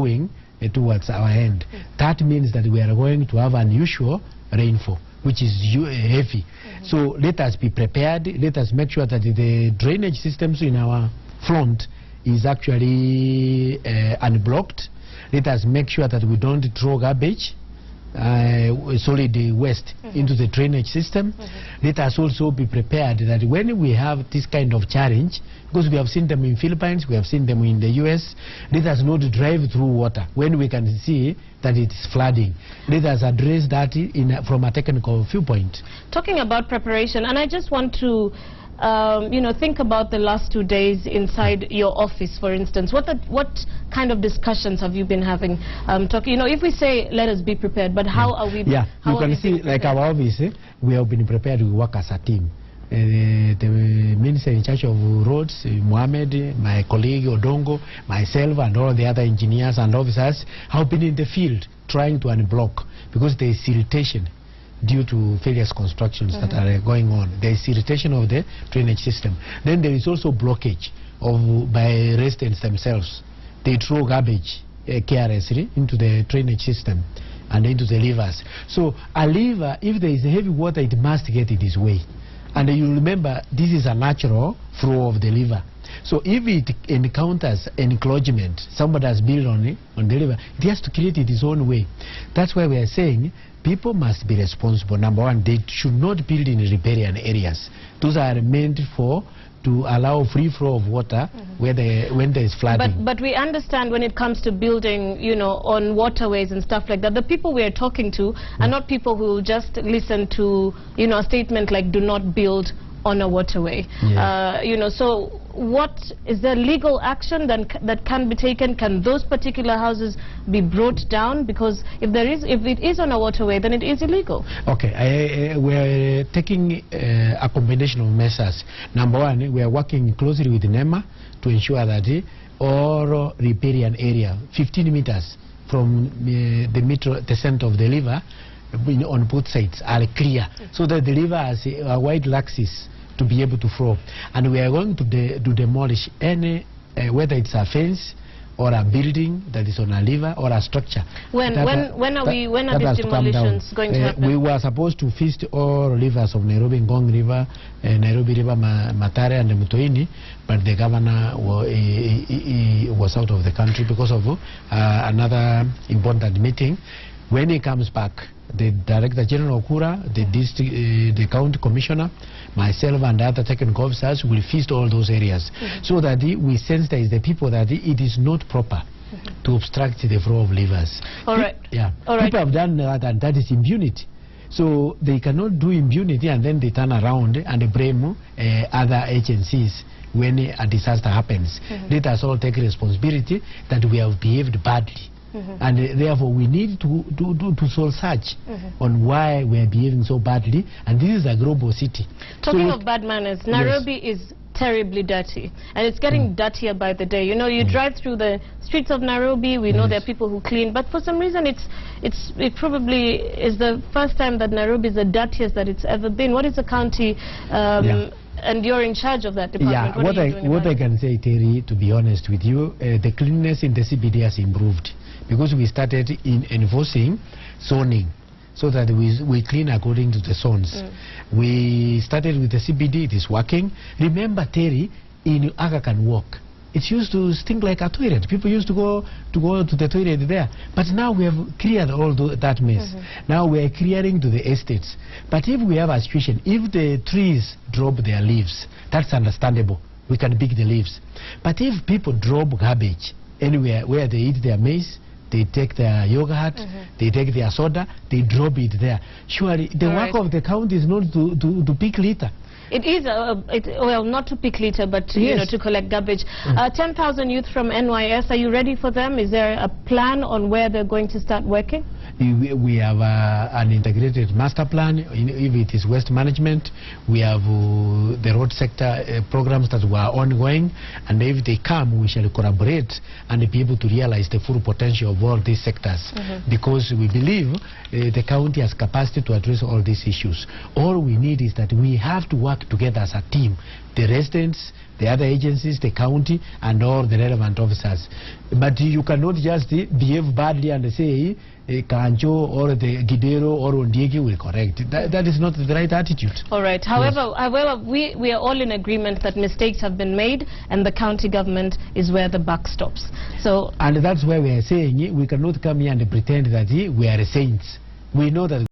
flowing towards our end. That means that we are going to have unusual rainfall, which is heavy. So let us be prepared. Let us make sure that the drainage systems in our front is actually unblocked. Let us make sure that we don't throw garbage, solid waste into the drainage system. Let us also be prepared that when we have this kind of challenge, because we have seen them in Philippines, we have seen them in the US, let us not drive through water when we can see that it is flooding. Let us address that from a technical viewpoint. Talking about preparation, and I just want to think about the last 2 days inside your office, for instance. What kind of discussions have you been having? If we say let us be prepared, but how are we? Yeah, you can see like our office, we have been prepared. We work as a team. The minister in charge of roads, Mohammed, my colleague Odongo, myself, and all the other engineers and officers have been in the field trying to unblock, because there is irritation due to various constructions that are going on. There is irritation of the drainage system. Then there is also blockage by residents themselves. They throw garbage carelessly into the drainage system and into the rivers. So a river, if there is heavy water, it must get its way. And you remember, this is a natural flow of the river. So if it encounters encroachment, somebody has built on the river, it has to create it its own way. That's why we are saying people must be responsible. Number one, they should not build in riparian areas. Those are meant to allow free flow of water when there is flooding. But we understand when it comes to building, on waterways and stuff like that, the people we are talking to are not people who will just listen to, a statement like do not build on a waterway. So what is the legal action that can be taken? Can those particular houses be brought down? Because if it is on a waterway, then it is illegal. Okay, we're taking a combination of measures. Number one, we are working closely with NEMA to ensure that all riparian area, 15 meters from the center of the river, on both sides are clear, so that the river has a wide axis to be able to flow. And we are going to demolish any, whether it's a fence or a building that is on a river or a structure. When are these demolitions going to happen? We were supposed to feast all rivers of Nairobi, Ngong River, Nairobi River, Mathare and Mutoini, but the governor was out of the country because of another important meeting. When he comes back, the Director General Okura, the County Commissioner, myself and other technical officers will feast all those areas so that we sensitize the people that it is not proper to obstruct the flow of rivers. All right. People have done that, and that is impunity. So they cannot do impunity and then they turn around and blame other agencies when a disaster happens. Let us all take responsibility that we have behaved badly. And therefore we need to soul search on why we are behaving so badly, and this is a global city. Talking of bad manners, Nairobi is terribly dirty, and it's getting dirtier by the day. You drive through the streets of Nairobi, we know there are people who clean, but for some reason it probably is the first time that Nairobi is the dirtiest that it's ever been. What is the county and you're in charge of that department? What I can say, Terry, to be honest with you, the cleanliness in the CBD has improved, because we started in enforcing zoning so that we clean according to the zones. We started with the CBD, it is working. Remember, Terry, in Aga Khan Walk, it used to stink like a toilet. People used to go to the toilet there. But now we have cleared all that mess. Now we are clearing to the estates. But if we have a situation, if the trees drop their leaves, that's understandable. We can pick the leaves. But if people drop garbage anywhere where they eat their maize, they take their yogurt, they take their soda, they drop it there. Surely the work of the county is not to pick litter. It is, well, not to pick litter, but to collect garbage. 10,000 youth from NYS, are you ready for them? Is there a plan on where they're going to start working? We have an integrated master plan. If it is waste management, we have the road sector programs that were ongoing, and if they come, we shall collaborate and be able to realize the full potential of all these sectors, because we believe the county has capacity to address all these issues. All we need is that we have to work work together as a team. The residents, the other agencies, the county, and all the relevant officers. But you cannot just behave badly and say Kancho or the Gidero or Ondieki will correct. That is not the right attitude. All right. However, we are all in agreement that mistakes have been made, and the county government is where the buck stops. So, and that's why we are saying we cannot come here and pretend that we are saints. We know that